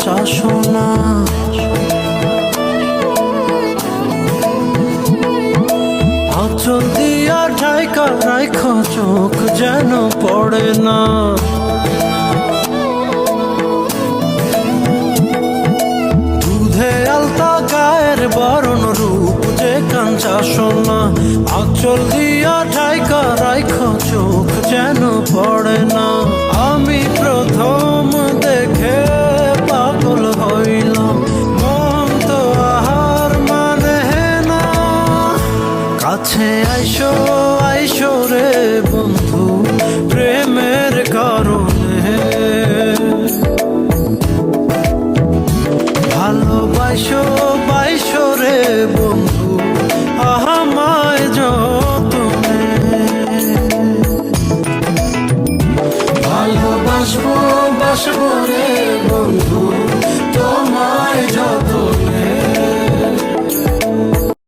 কাঁচা সোনা। আঁচল দিয়া ঢাইকা রাইখা চোখ যেন পড়ে না। দুধে আলতা গায়ের বরণ রূপ যে কাঁচা সোনা। আঁচল দিয়া ঢাইকা রাইখা চোখ যেন পড়ে না। আমি প্রথম দেখে পাগল হইলাম, মন তো আহার মানে না। কাছে আইসো আইসো রে বন্ধু প্রেমের কারণে। ভালোবাসো বাইসো রে বন্ধু আমায় যতনে। ভালোবাসবো বাসবো রে বন্ধু তোমায় যতনে।